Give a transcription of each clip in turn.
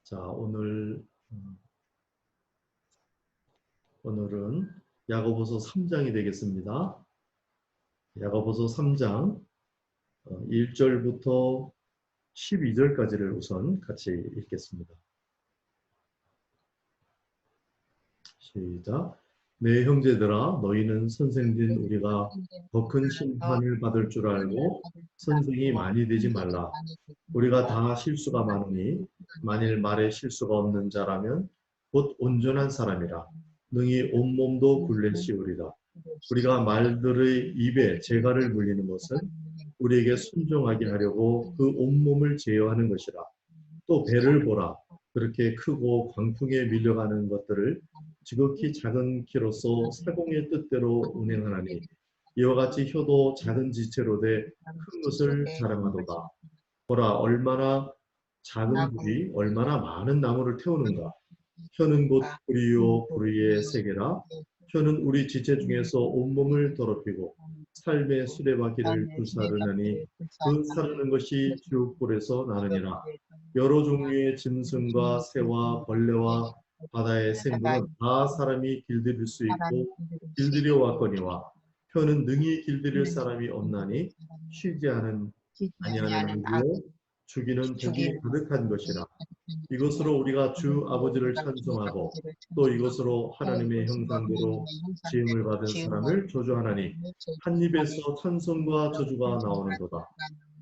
자, 오늘은 야고보서 3장이 되겠습니다. 야고보서 3장 1절부터 12절까지를 우선 같이 읽겠습니다. 시작. 내 형제들아, 너희는 선생된 우리가 더 큰 심판을 받을 줄 알고 선생이 많이 되지 말라. 우리가 다 실수가 많으니 만일 말에 실수가 없는 자라면 곧 온전한 사람이라 능히 온몸도 굴레 씌우리라. 우리가 말들의 입에 재갈을 물리는 것은 우리에게 순종하게 하려고 그 온몸을 제어하는 것이라. 또 배를 보라. 그렇게 크고 광풍에 밀려가는 것들을 지극히 작은 키로서 사공의 뜻대로 운행하나니 이와 같이 혀도 작은 지체로 돼 큰 것을 자랑하도다. 보라, 얼마나 작은 불이 얼마나 많은 나무를 태우는가. 혀는 곧 불이요 불의의 세계라. 혀는 우리 지체 중에서 온몸을 더럽히고 삶의 수레바퀴를 불사르나니 그 사르는 것이 지옥불에서 나느니라. 여러 종류의 짐승과 새와 벌레와 바다의 생물은 다 사람이 길들일 수 있고 길들여 왔거니와 혀는 능히 길들일 사람이 없나니 쉬지 아니하는 안지요 죽이는 복이 가득한 것이라. 이것으로 우리가 주 아버지를 찬송하고 또 이것으로 하나님의 형상대로 지음을 받은 사람을 저주하나니 한 입에서 찬송과 저주가 나오는도다.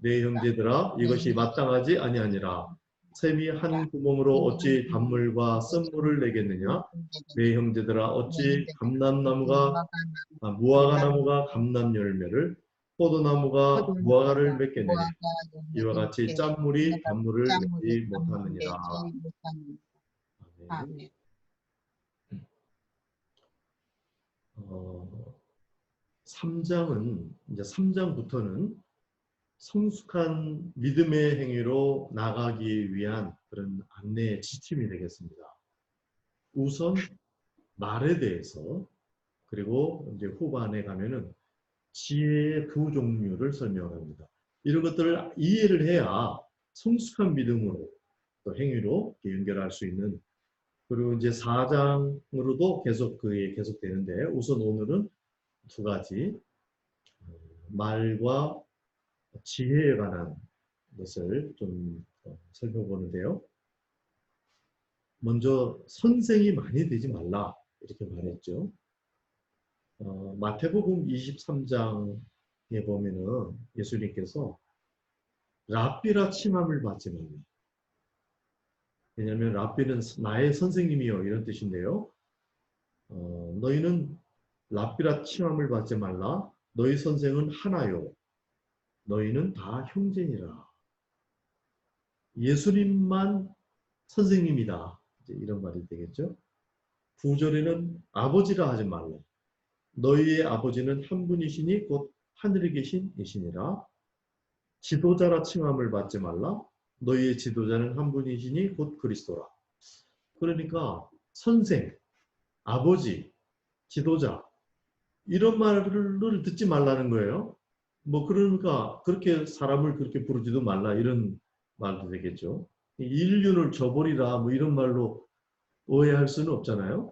내 형제들아, 이것이 마땅하지 아니하니라. 샘이 한 구멍으로 어찌 단물과 썬물을 내겠느냐. 내 형제들아, 어찌 무화과나무가 감람 열매를, 포도나무가 무화과를 맺겠느냐. 이와 같이 짠물이 단물을 맺지 못하느니라. 아멘. 3장은 이제 3장부터는 성숙한 믿음의 행위로 나가기 위한 그런 안내의 지침이 되겠습니다. 우선 말에 대해서, 그리고 이제 후반에 가면은 지혜의 두 종류를 설명합니다. 이런 것들을 이해를 해야 성숙한 믿음으로 또 행위로 연결할 수 있는, 그리고 이제 4장으로도 계속 되는데, 우선 오늘은 두 가지 말과 지혜에 관한 것을 좀 살펴보는데요. 먼저 선생이 많이 되지 말라 이렇게 말했죠. 마태복음 23장에 보면은 예수님께서 랍비라 칭함을 받지 말라. 왜냐하면 랍비는 나의 선생님이요 이런 뜻인데요. 너희는 랍비라 칭함을 받지 말라. 너희 선생은 하나요. 너희는 다 형제니라. 예수님만 선생님이다. 이제 이런 말이 되겠죠. 9절에는 아버지라 하지 말라. 너희의 아버지는 한 분이시니 곧 하늘에 계신 이시니라. 지도자라 칭함을 받지 말라. 너희의 지도자는 한 분이시니 곧 그리스도라. 그러니까 선생, 아버지, 지도자 이런 말을 듣지 말라는 거예요. 뭐 그러니까 그렇게 사람을 그렇게 부르지도 말라 이런 말도 되겠죠. 인륜을 저버리라 뭐 이런 말로 오해할 수는 없잖아요.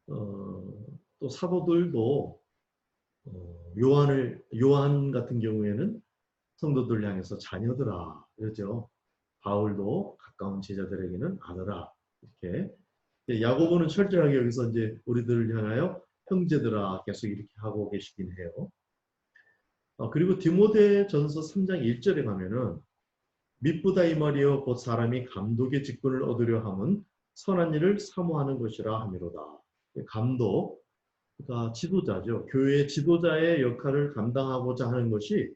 또 사도들도 요한 같은 경우에는 성도들 향해서 자녀들아 그러죠. 바울도 가까운 제자들에게는 아들아 이렇게. 야고보는 철저하게 여기서 이제 우리들을 향하여 형제들아 계속 이렇게 하고 계시긴 해요. 그리고 디모데전서 3장 1절에 가면은 미쁘다 이 말이여 곧 사람이 감독의 직분을 얻으려 함은 선한 일을 사모하는 것이라 하미로다. 감독, 그러니까 지도자죠. 교회의 지도자의 역할을 감당하고자 하는 것이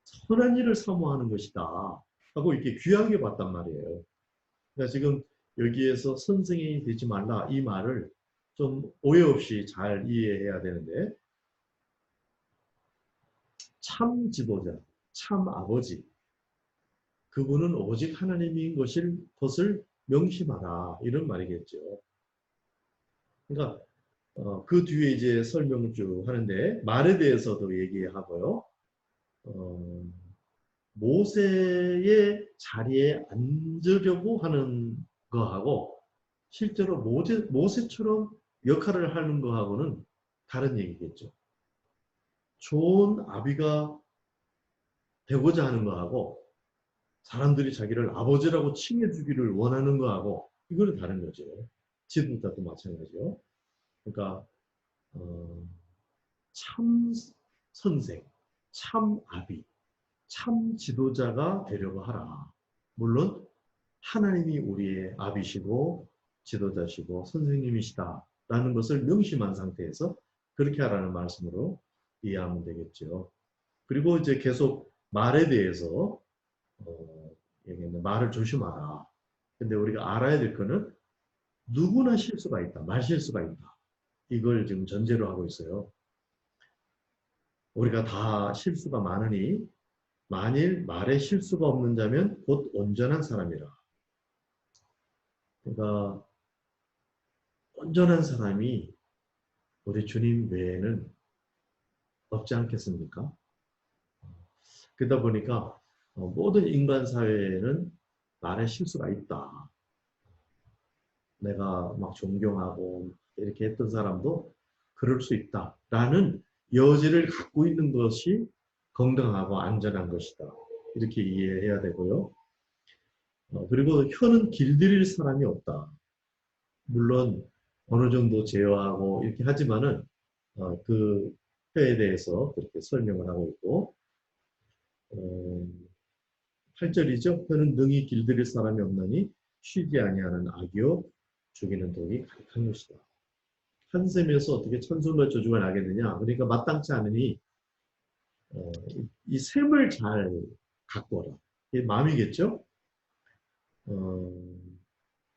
선한 일을 사모하는 것이다 하고 이렇게 귀하게 봤단 말이에요. 그러니까 지금 여기에서 선생이 되지 말라 이 말을 좀 오해 없이 잘 이해해야 되는데, 참 지도자, 참 아버지, 그분은 오직 하나님인 것을 명심하라 이런 말이겠죠. 그러니까 그 뒤에 이제 설명을 쭉 하는데 말에 대해서도 얘기하고요. 모세의 자리에 앉으려고 하는 거하고 실제로 모세처럼 역할을 하는 거하고는 다른 얘기겠죠. 좋은 아비가 되고자 하는 거하고 사람들이 자기를 아버지라고 칭해주기를 원하는 거하고 이거는 다른 거죠. 지도자도 마찬가지요. 그러니까 참 선생, 참 아비, 참 지도자가 되려고 하라. 물론 하나님이 우리의 아비시고 지도자시고 선생님이시다라는 것을 명심한 상태에서 그렇게 하라는 말씀으로 이해하면 되겠죠. 그리고 이제 계속 말에 대해서 얘기했는데 말을 조심하라. 근데 우리가 알아야 될 거는 누구나 실수가 있다. 말 실수가 있다. 이걸 지금 전제로 하고 있어요. 우리가 다 실수가 많으니 만일 말에 실수가 없는 자면 곧 온전한 사람이라. 그러니까 온전한 사람이 우리 주님 외에는 없지 않겠습니까? 그러다 보니까 모든 인간 사회에는 말에 실수가 있다. 내가 막 존경하고 이렇게 했던 사람도 그럴 수 있다라는 여지를 갖고 있는 것이 건강하고 안전한 것이다. 이렇게 이해해야 되고요. 그리고 혀는 길들일 사람이 없다. 물론 어느 정도 제어하고 이렇게 하지만은 그 혀에 대해서 그렇게 설명을 하고 있고 8절이죠. 혀는 능히 길들일 사람이 없나니 쉬지 아니하는 악이요 죽이는 독이 가득한 것이다. 한 셈에서 어떻게 천순과 저주가 나겠느냐. 그러니까 마땅치 않으니 이 셈을 잘 갖고 와라. 이게 마음이겠죠.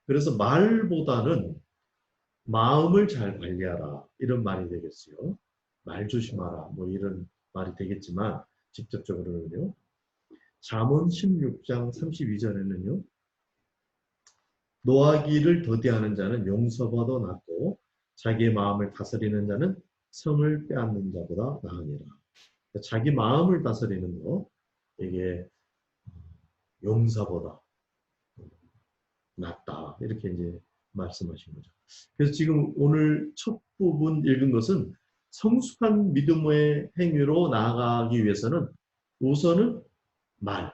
그래서 말보다는 마음을 잘 관리하라. 이런 말이 되겠어요. 말 조심하라. 뭐 이런 말이 되겠지만 직접적으로는요. 잠언 16장 32절에는요. 노하기를 더디하는 자는 용서보다 낫고 자기의 마음을 다스리는 자는 성을 빼앗는 자보다 나으니라. 자기 마음을 다스리는 거 이게 용서보다 낫다. 이렇게 이제 말씀하신 거죠. 그래서 지금 오늘 첫 부분 읽은 것은 성숙한 믿음의 행위로 나아가기 위해서는 우선은 말.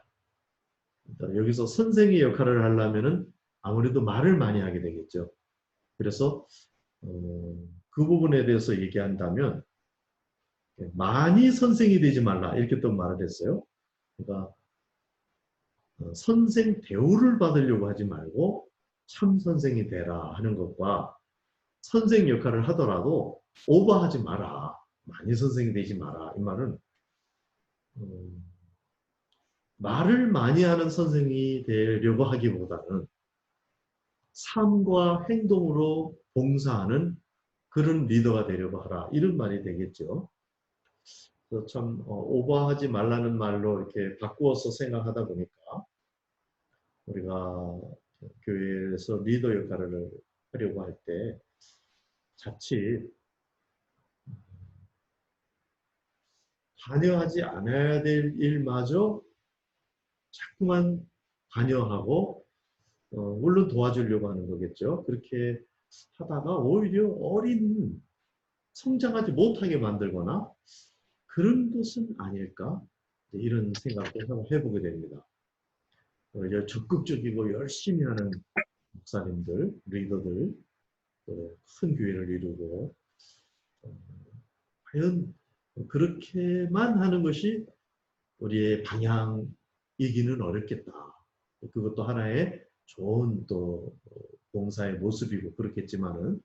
그러니까 여기서 선생의 역할을 하려면은 아무래도 말을 많이 하게 되겠죠. 그래서 그 부분에 대해서 얘기한다면 많이 선생이 되지 말라 이렇게 또 말을 했어요. 그러니까 선생 대우를 받으려고 하지 말고 참 선생이 되라 하는 것과 선생 역할을 하더라도 오버하지 마라. 많이 선생이 되지 마라. 이 말은 말을 많이 하는 선생이 되려고 하기보다는 삶과 행동으로 봉사하는 그런 리더가 되려고 하라. 이런 말이 되겠죠. 그래서 참 오버하지 말라는 말로 이렇게 바꾸어서 생각하다 보니까 우리가 교회에서 리더 역할을 하려고 할 때 자칫 관여하지 않아야 될 일마저 자꾸만 관여하고 물론 도와주려고 하는 거겠죠. 그렇게 하다가 오히려 어린 성장하지 못하게 만들거나 그런 것은 아닐까 이런 생각도 한번 해보게 됩니다. 적극적이고 열심히 하는 목사님들, 리더들, 큰 교회를 이루고 과연 그렇게만 하는 것이 우리의 방향이기는 어렵겠다. 그것도 하나의 좋은 또 봉사의 모습이고 그렇겠지만은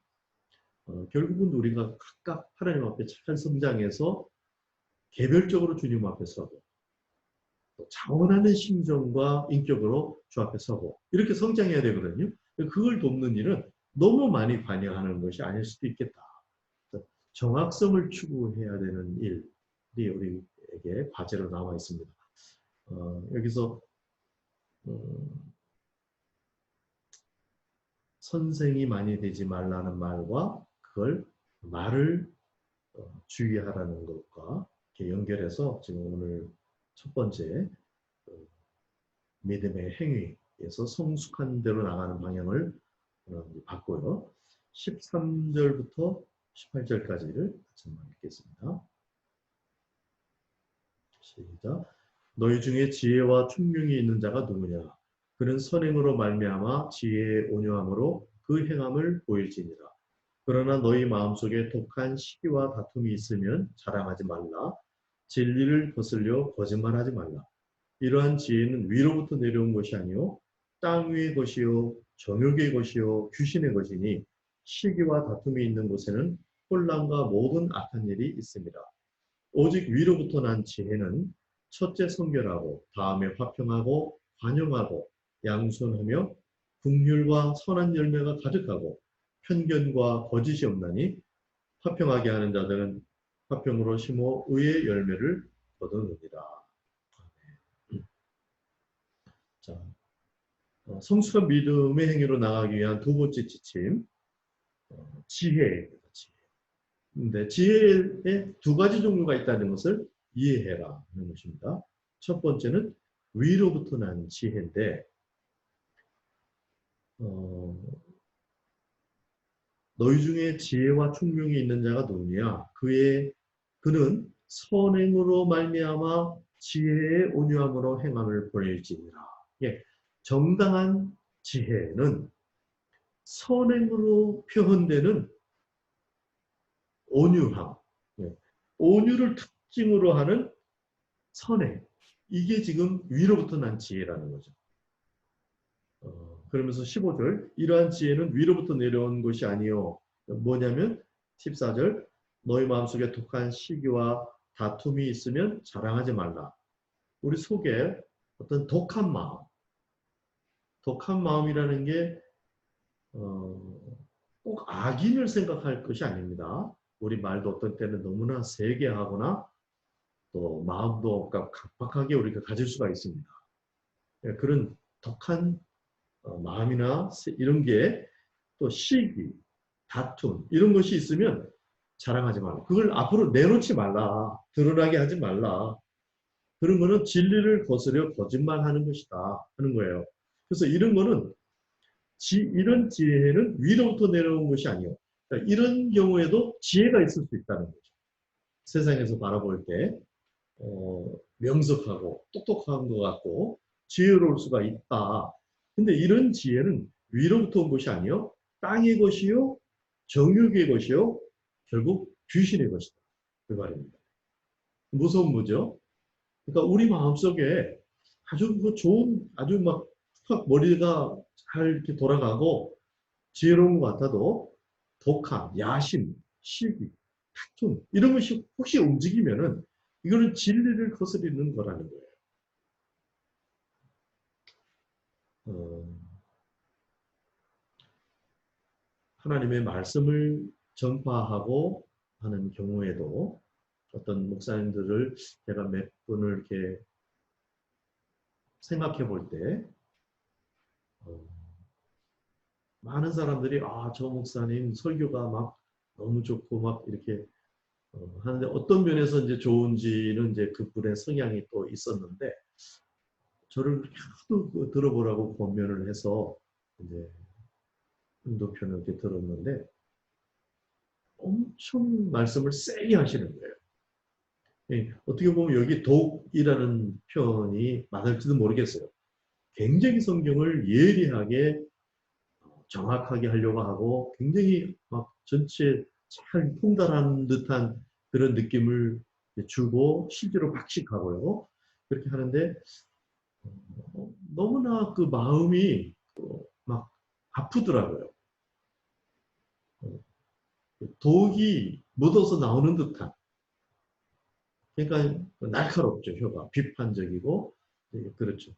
결국은 우리가 각각 하나님 앞에 착한 성장해서 개별적으로 주님 앞에 서고 자원하는 심정과 인격으로 주 앞에 서고 이렇게 성장해야 되거든요. 그걸 돕는 일은 너무 많이 관여하는 것이 아닐 수도 있겠다. 정확성을 추구해야 되는 일이 우리에게 과제로 나와 있습니다. 여기서 선생이 많이 되지 말라는 말과 그걸 말을 주의하라는 것과 이렇게 연결해서 지금 오늘 첫 번째 믿음의 행위에서 성숙한 대로 나가는 방향을 봤고요. 13절부터 18절까지를 같이 한번 읽겠습니다. 시작. 너희 중에 지혜와 총명이 있는 자가 누구냐? 그는 선행으로 말미암아 지혜의 온유함으로 그 행함을 보일지니라. 그러나 너희 마음속에 독한 시기와 다툼이 있으면 자랑하지 말라. 진리를 거슬려 거짓말하지 말라. 이러한 지혜는 위로부터 내려온 것이 아니요 땅 위의 것이요 정욕의 것이요 귀신의 것이니 시기와 다툼이 있는 곳에는 혼란과 모든 악한 일이 있습니다. 오직 위로부터 난 지혜는 첫째 성결하고 다음에 화평하고 관용하고 양순하며 긍휼과 선한 열매가 가득하고 편견과 거짓이 없나니 화평하게 하는 자들은 화평으로 심어 의의 열매를 거두느니라. 자, 성숙한 믿음의 행위로 나가기 위한 두 번째 지침, 지혜입니다. 근데 지혜에 두 가지 종류가 있다는 것을 이해해라 하는 것입니다. 첫 번째는 위로부터 난 지혜인데 너희 중에 지혜와 총명이 있는 자가 누구냐? 그는 선행으로 말미암아 지혜의 온유함으로 행함을 보낼지니라. 예, 정당한 지혜는 선행으로 표현되는 온유함, 예, 온유를 특징으로 하는 선행. 이게 지금 위로부터 난 지혜라는 거죠. 그러면서 15절, 이러한 지혜는 위로부터 내려온 것이 아니요. 뭐냐면 14절, 너희 마음속에 독한 시기와 다툼이 있으면 자랑하지 말라. 우리 속에 어떤 독한 마음이라는 게 꼭 악인을 생각할 것이 아닙니다. 우리 말도 어떤 때는 너무나 세게 하거나 또 마음도 각박하게 우리가 가질 수가 있습니다. 그런 독한 마음이나 이런 게 또 시기, 다툼 이런 것이 있으면 자랑하지 말라. 그걸 앞으로 내놓지 말라. 드러나게 하지 말라. 그런 거는 진리를 거스려 거짓말하는 것이다 하는 거예요. 그래서 이런 거는 이런 지혜는 위로부터 내려온 것이 아니에요. 그러니까 이런 경우에도 지혜가 있을 수 있다는 거죠. 세상에서 바라볼 때 명석하고 똑똑한 것 같고 지혜로울 수가 있다. 근데 이런 지혜는 위로부터 온 것이 아니요 땅의 것이요 정욕의 것이요 결국 귀신의 것이다. 그 말입니다. 무서운 거죠. 그러니까 우리 마음속에 아주 좋은 아주 막 머리가 잘 이렇게 돌아가고 지혜로운 것 같아도 독한, 야심, 시기, 다툼 이런 것이 혹시 움직이면은 이거는 진리를 거스리는 거라는 거예요. 하나님의 말씀을 전파하고 하는 경우에도 어떤 목사님들을 제가 몇 분을 이렇게 생각해 볼 때 많은 사람들이 저 목사님 설교가 막 너무 좋고 막 이렇게 하는데 어떤 면에서 이제 좋은지는 이제 그분의 성향이 또 있었는데 저를 하도 들어보라고 권면을 해서 이제 인도편을 이렇게 들었는데 엄청 말씀을 세게 하시는 거예요. 예, 어떻게 보면 여기 독이라는 표현이 맞을지도 모르겠어요. 굉장히 성경을 예리하게 정확하게 하려고 하고 굉장히 막 전체 잘 통달한 듯한 그런 느낌을 주고 실제로 박식하고요. 그렇게 하는데 너무나 그 마음이 막 아프더라고요. 독이 묻어서 나오는 듯한. 그러니까 날카롭죠, 혀가. 비판적이고. 그렇죠.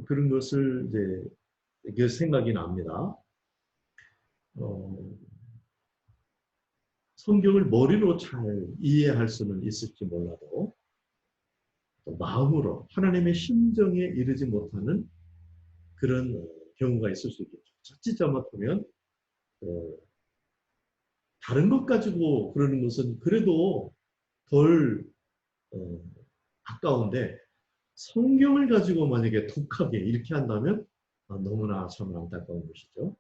그런 것을 이제 생각이 납니다. 성경을 머리로 잘 이해할 수는 있을지 몰라도 마음으로 하나님의 심정에 이르지 못하는 그런 경우가 있을 수 있겠죠. 자칫 잘못하면 다른 것 가지고 그러는 것은 그래도 덜 가까운데 성경을 가지고 만약에 독하게 이렇게 한다면 너무나 참 안타까운 것이죠.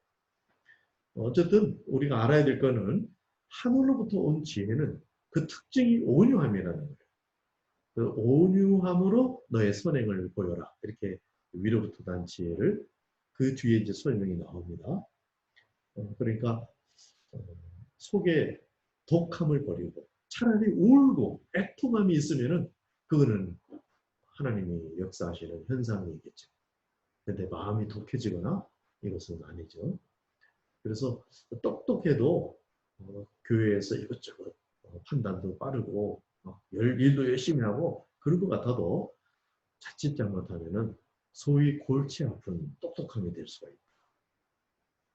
어쨌든 우리가 알아야 될 거는 하늘로부터 온 지혜는 그 특징이 온유함이라는 거예요. 그 온유함으로 너의 선행을 보여라. 이렇게 위로부터 난 지혜를 그 뒤에 이제 설명이 나옵니다. 그러니까 속에 독함을 버리고 차라리 울고 애통함이 있으면은 그거는 하나님이 역사하시는 현상이겠죠. 근데 마음이 독해지거나 이것은 아니죠. 그래서 똑똑해도 교회에서 이것저것 판단도 빠르고 일도 열심히 하고 그럴 것 같아도 자칫 잘못하면은 소위 골치 아픈 똑똑함이 될 수가 있다.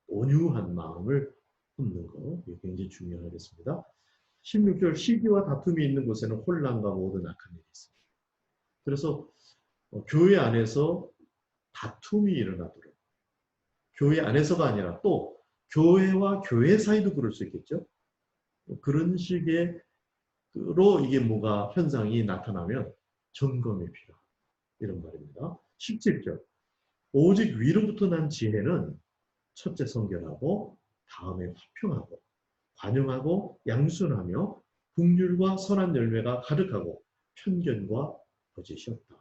온유한 마음을 품는 거 굉장히 중요하겠습니다. 16절 시기와 다툼이 있는 곳에는 혼란과 모든 악한 일이 있습니다. 그래서 교회 안에서 다툼이 일어나도록 교회 안에서가 아니라 또 교회와 교회 사이도 그럴 수 있겠죠. 그런 식의 로 이게 뭐가 현상이 나타나면 점검이 필요하다. 이런 말입니다. 17절 오직 위로부터 난 지혜는 첫째 성결하고 다음에 화평하고 관용하고 양순하며 긍휼과 선한 열매가 가득하고 편견과 거짓이 없다.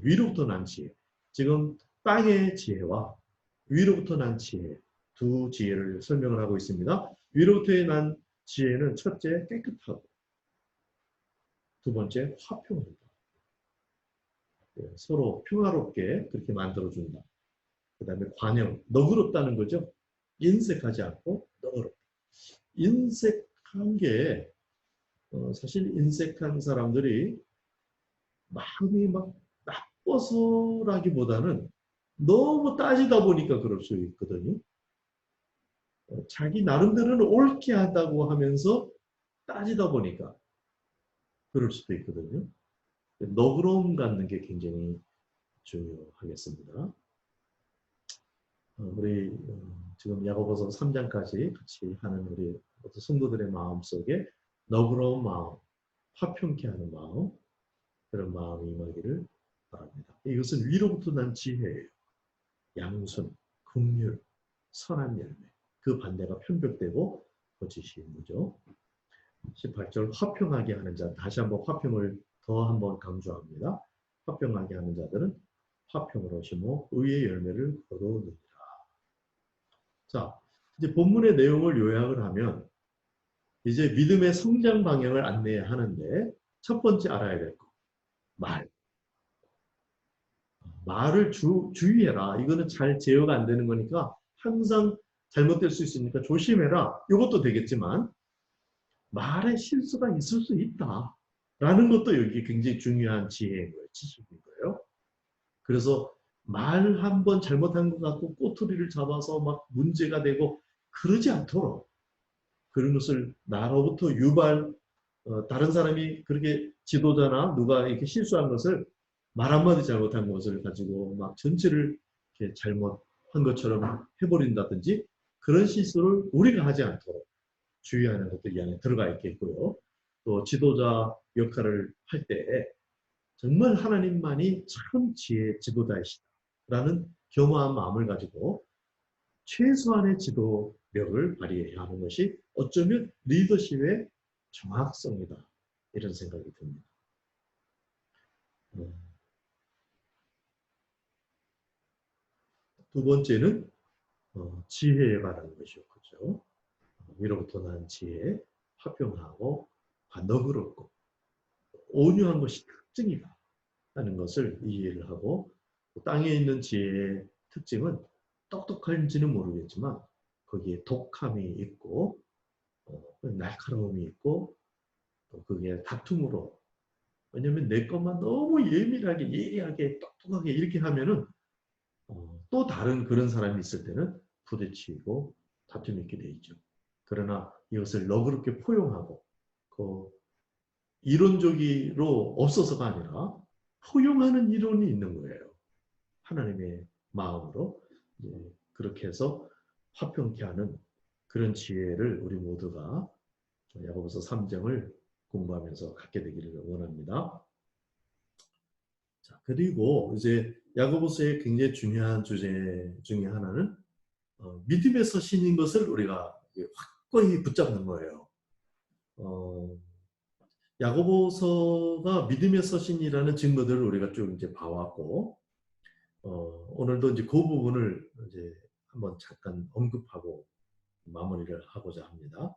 위로부터 난 지혜. 지금 땅의 지혜와 위로부터 난 지혜. 두 지혜를 설명을 하고 있습니다. 위로부터 난 지혜는 첫째 깨끗하고 두 번째 화평한다. 서로 평화롭게 그렇게 만들어준다. 그 다음에 관용, 너그럽다는 거죠. 인색하지 않고 너그럽다. 인색한 게 사실 인색한 사람들이 마음이 막 나빠서라기보다는 너무 따지다 보니까 그럴 수 있거든요. 자기 나름대로는 옳게 한다고 하면서 따지다 보니까 그럴 수도 있거든요. 너그러움 갖는 게 굉장히 중요하겠습니다. 우리 지금 야고보서 3장까지 같이 하는 우리 성도들의 마음 속에 너그러운 마음, 화평케 하는 마음, 그런 마음이 임하기를 바랍니다. 이것은 위로부터 난 지혜예요. 양순, 긍휼, 선한 열매. 그 반대가 편벽되고 거짓이 있죠. 18절 화평하게 하는 자. 다시 한번 화평을 더 한번 강조합니다. 화평하게 하는 자들은 화평으로 심어 의의 열매를 거두느니라. 자, 이제 본문의 내용을 요약을 하면 이제 믿음의 성장 방향을 안내하는데 첫 번째 알아야 될 거. 말. 말을 주의해라. 이거는 잘 제어가 안 되는 거니까 항상 잘못될 수 있으니까 조심해라. 이것도 되겠지만 말에 실수가 있을 수 있다. 라는 것도 여기 굉장히 중요한 지혜인 거예요. 지식인 거예요. 그래서 말 한 번 잘못한 것 같고 꼬투리를 잡아서 막 문제가 되고 그러지 않도록 그런 것을 나로부터 다른 사람이 그렇게 지도자나 누가 이렇게 실수한 것을 말 한마디 잘못한 것을 가지고 막 전체를 이렇게 잘못한 것처럼 해버린다든지 그런 실수를 우리가 하지 않도록 주의하는 것도 이 안에 들어가 있겠고요. 또 지도자 역할을 할 때 정말 하나님만이 참 지도자이시다라는 겸허한 마음을 가지고 최소한의 지도력을 발휘해야 하는 것이 어쩌면 리더십의 정확성이다. 이런 생각이 듭니다. 두 번째는 지혜에 관한 것이었죠. 위로부터 난 지혜, 화평하고 너그럽고 온유한 것이 특징이다 하는 것을 이해를 하고 땅에 있는 지혜의 특징은 똑똑한지는 모르겠지만 거기에 독함이 있고 날카로움이 있고 또 그게 다툼으로 왜냐하면 내 것만 너무 예민하게 예리하게 똑똑하게 이렇게 하면은 또 다른 그런 사람이 있을 때는 부딪히고 다툼이 있게 돼 있죠. 그러나 이것을 너그럽게 포용하고 그 이론적으로 없어서가 아니라 포용하는 이론이 있는 거예요. 하나님의 마음으로 그렇게 해서 화평케 하는 그런 지혜를 우리 모두가 야고보서 3장을 공부하면서 갖게 되기를 원합니다. 자, 그리고 이제 야고보서의 굉장히 중요한 주제 중에 하나는 믿음의 서신인 것을 우리가 확고히 붙잡는 거예요. 야고보서가 믿음의 서신이라는 증거들을 우리가 쭉 이제 봐왔고, 오늘도 이제 그 부분을 이제 한번 잠깐 언급하고 마무리를 하고자 합니다.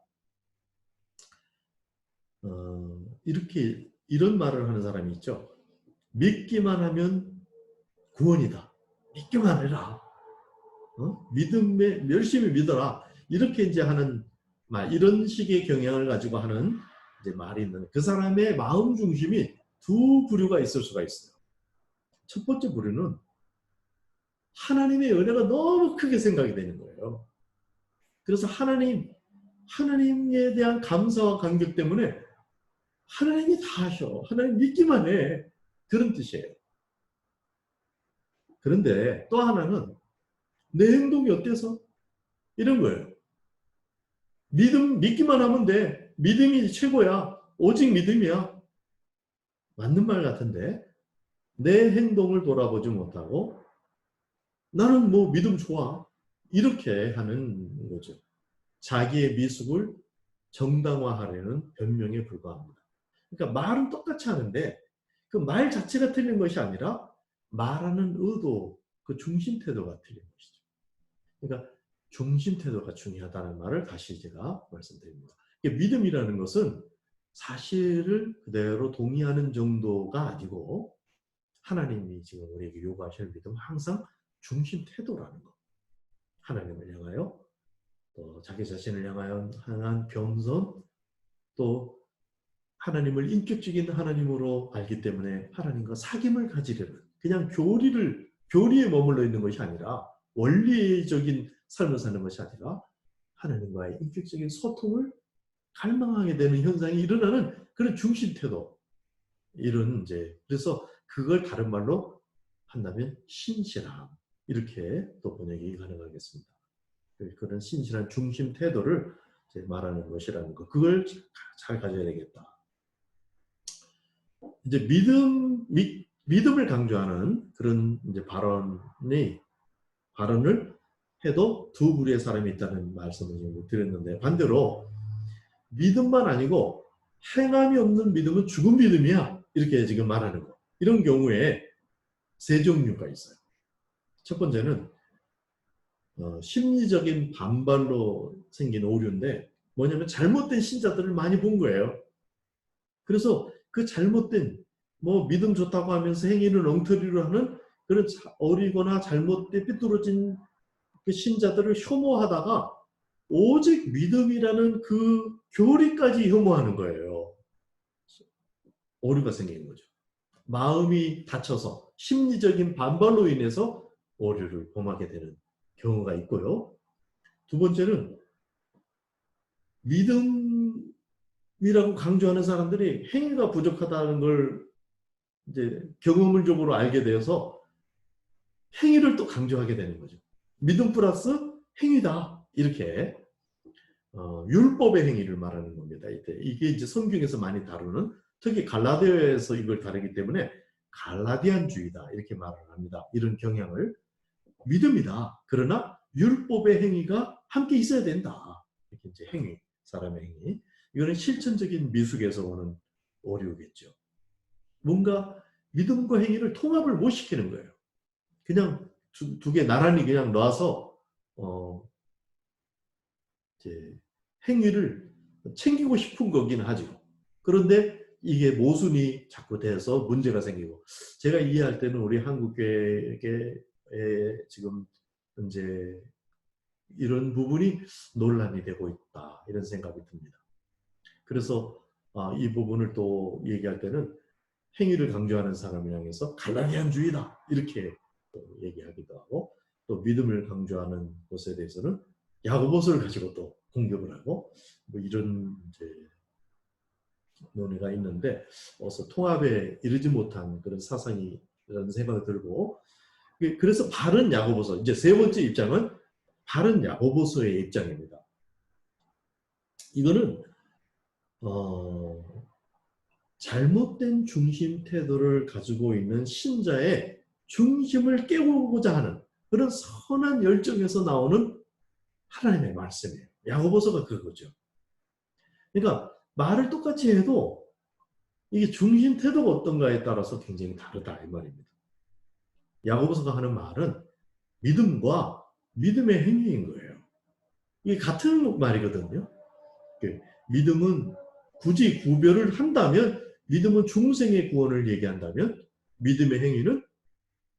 이렇게 이런 말을 하는 사람이 있죠. 믿기만 하면 구원이다. 믿기만 해라. 믿음에 열심히 믿어라. 이렇게 이제 하는 말, 이런 식의 경향을 가지고 하는 이제 말이 있는 그 사람의 마음 중심이 두 부류가 있을 수가 있어요. 첫 번째 부류는 하나님의 은혜가 너무 크게 생각이 되는 거예요. 그래서 하나님에 대한 감사와 감격 때문에 하나님이 다 하셔. 하나님 믿기만 해. 그런 뜻이에요. 그런데 또 하나는 내 행동이 어때서? 이런 거예요. 믿기만 하면 돼. 믿음이 최고야. 오직 믿음이야. 맞는 말 같은데 내 행동을 돌아보지 못하고 나는 뭐 믿음 좋아. 이렇게 하는 거죠. 자기의 미숙을 정당화하려는 변명에 불과합니다. 그러니까 말은 똑같이 하는데 그 말 자체가 틀린 것이 아니라 말하는 의도, 그 중심 태도가 틀린 것이죠. 그러니까 중심 태도가 중요하다는 말을 다시 제가 말씀드립니다. 믿음이라는 것은 사실을 그대로 동의하는 정도가 아니고 하나님이 지금 우리에게 요구하시는 믿음은 항상 중심 태도라는 것. 하나님을 향하여 또 자기 자신을 향한 겸손, 또 하나님을 인격적인 하나님으로 알기 때문에 하나님과 사귐을 가지려는, 그냥 교리에 머물러 있는 것이 아니라 원리적인 삶을 사는 것이 아니라 하나님과의 인격적인 소통을 갈망하게 되는 현상이 일어나는 그런 중심 태도. 이런 이제 그래서 그걸 다른 말로 한다면 신실함, 이렇게 또 번역이 가능하겠습니다. 그런 신실한 중심 태도를 이제 말하는 것이라는 거. 그걸 잘 가져야 되겠다. 이제 믿음을 강조하는 그런 이제 발언을 해도 두 부류의 사람이 있다는 말씀을 드렸는데, 반대로 믿음만 아니고 행함이 없는 믿음은 죽은 믿음이야. 이렇게 지금 말하는 거. 이런 경우에 세 종류가 있어요. 첫 번째는 심리적인 반발로 생긴 오류인데, 뭐냐면 잘못된 신자들을 많이 본 거예요. 그래서 그 잘못된 믿음 좋다고 하면서 행위를 엉터리로 하는 그런 어리거나 잘못된 삐뚤어진 그 신자들을 혐오하다가 오직 믿음이라는 그 교리까지 혐오하는 거예요. 오류가 생기는 거죠. 마음이 다쳐서 심리적인 반발로 인해서 오류를 범하게 되는 경우가 있고요. 두 번째는 믿음이라고 강조하는 사람들이 행위가 부족하다는 걸 이제 경험적으로 알게 되어서 행위를 또 강조하게 되는 거죠. 믿음 플러스 행위다. 이렇게 율법의 행위를 말하는 겁니다. 이게 이제 성경에서 많이 다루는, 특히 갈라디아에서 이걸 다루기 때문에 갈라디안주의다 이렇게 말을 합니다. 이런 경향을 믿음이다. 그러나 율법의 행위가 함께 있어야 된다. 이렇게 이제 행위, 사람의 행위. 이거는 실천적인 미숙에서 오는 오류겠죠. 뭔가 믿음과 행위를 통합을 못 시키는 거예요. 그냥 두 개 나란히 그냥 놔서 이제 행위를 챙기고 싶은 거긴 하죠. 그런데 이게 모순이 자꾸 돼서 문제가 생기고, 제가 이해할 때는 우리 한국교회에 지금 이제 이런 부분이 논란이 되고 있다, 이런 생각이 듭니다. 그래서 이 부분을 또 얘기할 때는 행위를 강조하는 사람을 향해서 갈라디안주의다 이렇게 얘기하기도 하고, 또 믿음을 강조하는 것에 대해서는 야고보서를 가지고 또 공격을 하고, 이런 이제 논의가 있는데, 어서 통합에 이르지 못한 그런 사상이 이런 생각이 들고, 그래서 바른 야고보서, 이제 세 번째 입장은 바른 야고보서의 입장입니다. 이거는 잘못된 중심 태도를 가지고 있는 신자의 중심을 깨우고자 하는 그런 선한 열정에서 나오는 하나님의 말씀이에요. 야고보서가 그거죠. 그러니까 말을 똑같이 해도 이게 중심 태도가 어떤가에 따라서 굉장히 다르다 이 말입니다. 야고보서가 하는 말은 믿음과 믿음의 행위인 거예요. 이게 같은 말이거든요. 믿음은 굳이 구별을 한다면 믿음은 중생의 구원을 얘기한다면 믿음의 행위는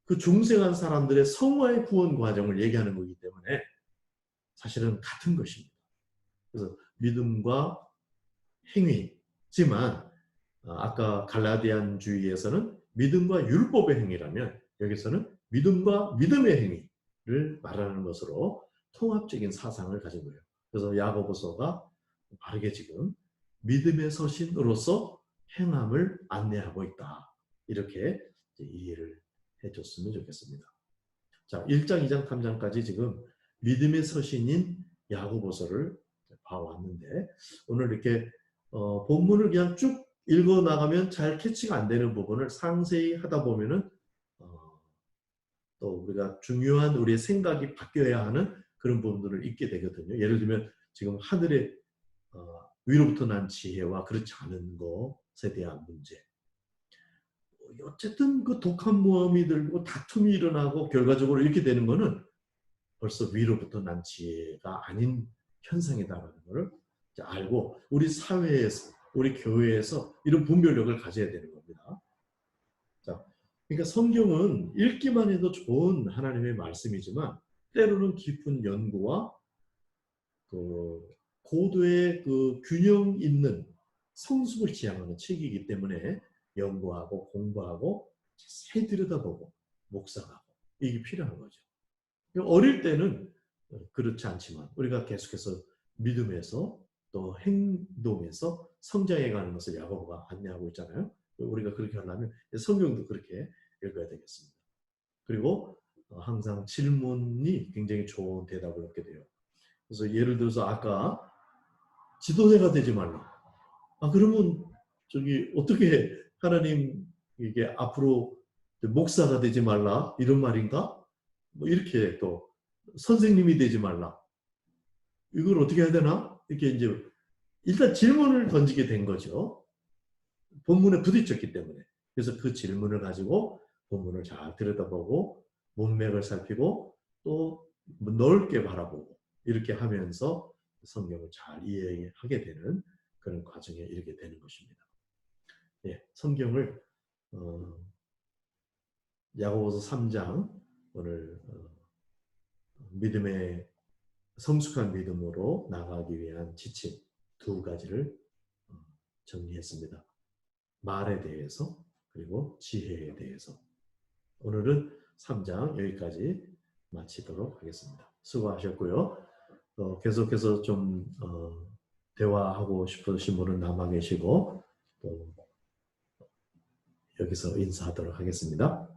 그 중생한 사람들의 성화의 구원 과정을 얘기하는 거기 때문에 사실은 같은 것입니다. 그래서 믿음과 행위지만 아까 갈라디안주의에서는 믿음과 율법의 행위라면 여기서는 믿음과 믿음의 행위를 말하는 것으로 통합적인 사상을 가진 거예요. 그래서 야고보서가 바르게 지금 믿음의 서신으로서 행함을 안내하고 있다. 이렇게 이해를 해줬으면 좋겠습니다. 자, 1장, 2장, 3장까지 지금 믿음의 서신인 야고보서를 봐왔는데 오늘 이렇게 본문을 그냥 쭉 읽어 나가면 잘 캐치가 안 되는 부분을 상세히 하다 보면은 또 우리가 중요한 우리의 생각이 바뀌어야 하는 그런 부분들을 읽게 되거든요. 예를 들면 지금 하늘의 위로부터 난 지혜와 그렇지 않은 것에 대한 문제. 어쨌든 그 독한 모험이 들고 다툼이 일어나고 결과적으로 이렇게 되는 거는 벌써 위로부터 난 지혜가 아닌 현상이다라는 것을 알고 우리 사회에서 우리 교회에서 이런 분별력을 가져야 되는 겁니다. 자, 그러니까 성경은 읽기만 해도 좋은 하나님의 말씀이지만 때로는 깊은 연구와 그 고도의 그 균형 있는 성숙을 지향하는 책이기 때문에 연구하고 공부하고 자세히 들여다보고 묵상하고 이게 필요한 거죠. 어릴 때는 그렇지 않지만 우리가 계속해서 믿음에서 또 행동에서 성장해가는 것을 야고보가 안내하고 있잖아요. 우리가 그렇게 하려면 성경도 그렇게 읽어야 되겠습니다. 그리고 항상 질문이 굉장히 좋은 대답을 얻게 돼요. 그래서 예를 들어서 아까 지도자가 되지 말라. 그러면 저기 어떻게 하나님 이게 앞으로 목사가 되지 말라 이런 말인가? 뭐 이렇게 또 선생님이 되지 말라. 이걸 어떻게 해야 되나? 이렇게 이제 일단 질문을 던지게 된 거죠. 본문에 부딪혔기 때문에. 그래서 그 질문을 가지고 본문을 잘 들여다보고 문맥을 살피고 또 넓게 바라보고 이렇게 하면서 성경을 잘 이해하게 되는 그런 과정에 이르게 되는 것입니다. 예, 성경을 야고보서 3장 오늘 믿음의 성숙한 믿음으로 나가기 위한 지침 두 가지를 정리했습니다. 말에 대해서 그리고 지혜에 대해서. 오늘은 3장 여기까지 마치도록 하겠습니다. 수고하셨고요. 계속해서 좀 대화하고 싶으신 분은 남아 계시고 또 여기서 인사하도록 하겠습니다.